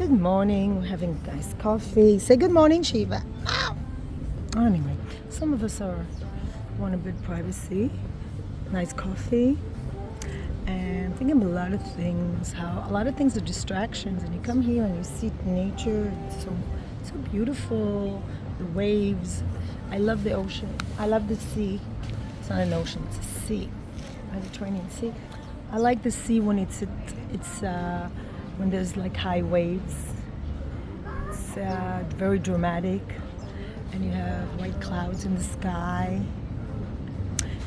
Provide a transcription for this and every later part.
Good morning. We're having iced coffee. Say good morning, Shiva. Ow. Anyway, some of us want a bit of privacy. Nice coffee. And thinking of a lot of things. How a lot of things are distractions, and you come here and you see nature. It's so beautiful. The waves. I love the ocean. I love the sea. It's not an ocean. It's a sea. Mediterranean Sea. I like the sea when it's when there's like high waves. It's very dramatic, and you have white clouds in the sky.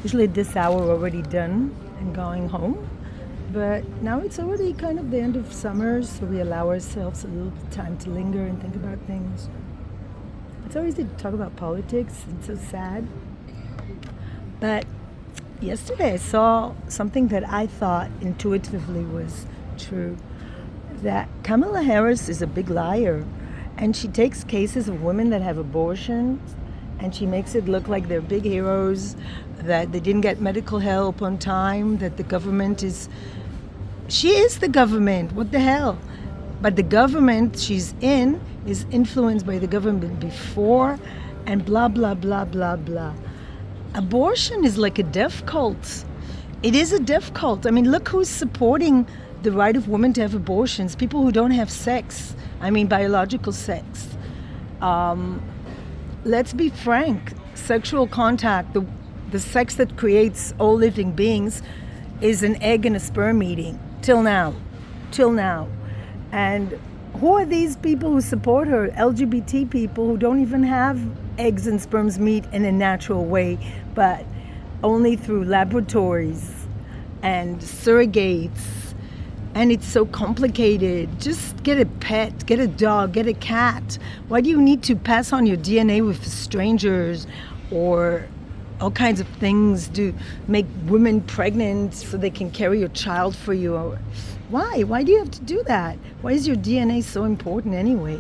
Usually at this hour we're already done and going home, but now it's already kind of the end of summer, so we allow ourselves a little bit of time to linger and think about things. It's always easy to talk about politics. It's so sad, but yesterday I saw something that I thought intuitively was true, that Kamala Harris is a big liar, and she takes cases of women that have abortions and she makes it look like they're big heroes, that they didn't get medical help on time, that the government she is the government, what the hell? But the government she's in is influenced by the government before, and blah, blah, blah, blah, blah. Abortion is like a death cult. It is a death cult. I mean, look who's supporting the right of women to have abortions. People who don't have sex. I mean, biological sex. Let's be frank. Sexual contact, the sex that creates all living beings, is an egg and a sperm meeting. Till now. And who are these people who support her? LGBT people who don't even have eggs and sperms meet in a natural way, but only through laboratories and surrogates. And it's so complicated. Just get a pet, get a dog, get a cat. Why do you need to pass on your DNA with strangers or all kinds of things to make women pregnant so they can carry your child for you? Why? Why do you have to do that? Why is your DNA so important anyway?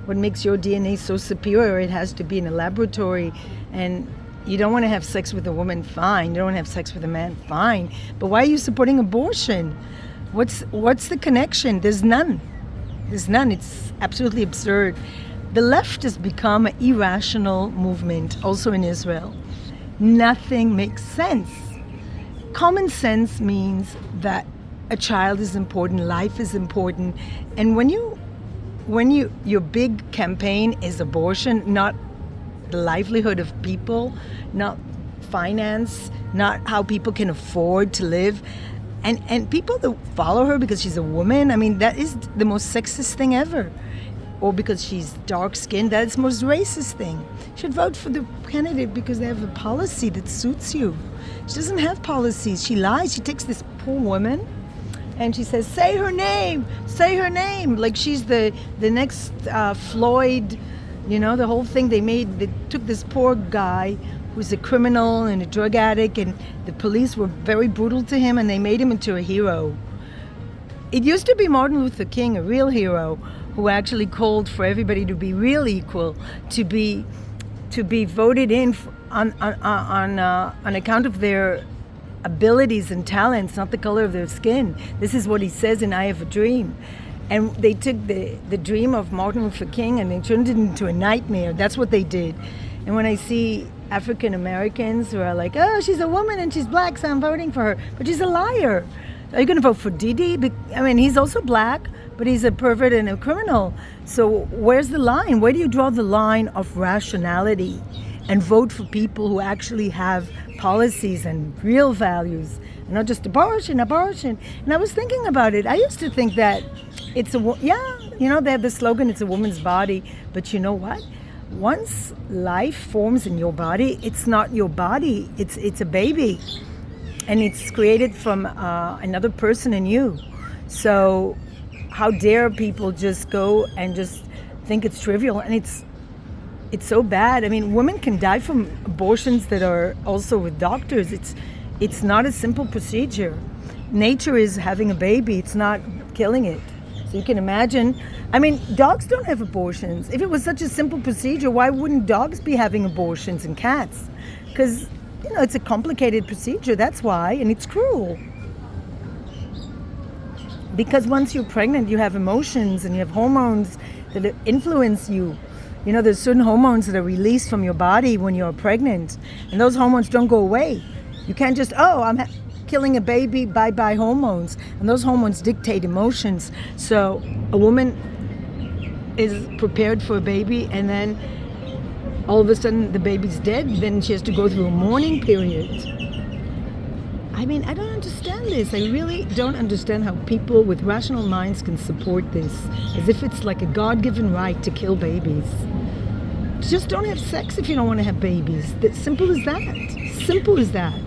What makes your DNA so superior? It has to be in a laboratory, and you don't want to have sex with a woman, fine. You don't want to have sex with a man, fine. But why are you supporting abortion? What's the connection? There's none. It's absolutely absurd. The left has become an irrational movement, also in Israel. Nothing makes sense. Common sense means that a child is important, life is important, and when your big campaign is abortion, not the livelihood of people, not finance, not how people can afford to live, and people that follow her because she's a woman, I mean, that is the most sexist thing ever. Or because she's dark-skinned, that's the most racist thing. You should vote for the candidate because they have a policy that suits you. She doesn't have policies. She lies. She takes this poor woman and she says, say her name, like she's the next Floyd, the whole thing they took this poor guy who's a criminal and a drug addict, and the police were very brutal to him, and they made him into a hero. It used to be Martin Luther King, a real hero, who actually called for everybody to be real equal, to be voted in on account of their abilities and talents, not the color of their skin. This is what he says in I Have a Dream. And they took the dream of Martin Luther King and they turned it into a nightmare. That's what they did. And when I see African Americans who are like, oh, she's a woman and she's black, so I'm voting for her. But she's a liar. Are you going to vote for Didi? I mean, he's also black, but he's a pervert and a criminal. So where's the line? Where do you draw the line of rationality and vote for people who actually have policies and real values, and not just abortion? And I was thinking about it. I used to think that they have the slogan, it's a woman's body. But you know what? Once life forms in your body, it's not your body. It's a baby. And it's created from another person in you. So how dare people just go and just think it's trivial? And it's so bad. I mean, women can die from abortions that are also with doctors. It's not a simple procedure. Nature is having a baby. It's not killing it. So you can imagine. I mean, dogs don't have abortions. If it was such a simple procedure, why wouldn't dogs be having abortions and cats? Because it's a complicated procedure, that's why, and it's cruel. Because once you're pregnant, you have emotions and you have hormones that influence you. You know, there's certain hormones that are released from your body when you're pregnant, and those hormones don't go away. You can't just, I'm killing a baby, bye-bye hormones. And those hormones dictate emotions. So a woman is prepared for a baby, and then all of a sudden the baby's dead, then she has to go through a mourning period. I mean, I don't understand this. I really don't understand how people with rational minds can support this, as if it's like a God-given right to kill babies. Just don't have sex if you don't want to have babies. Simple as that. Simple as that.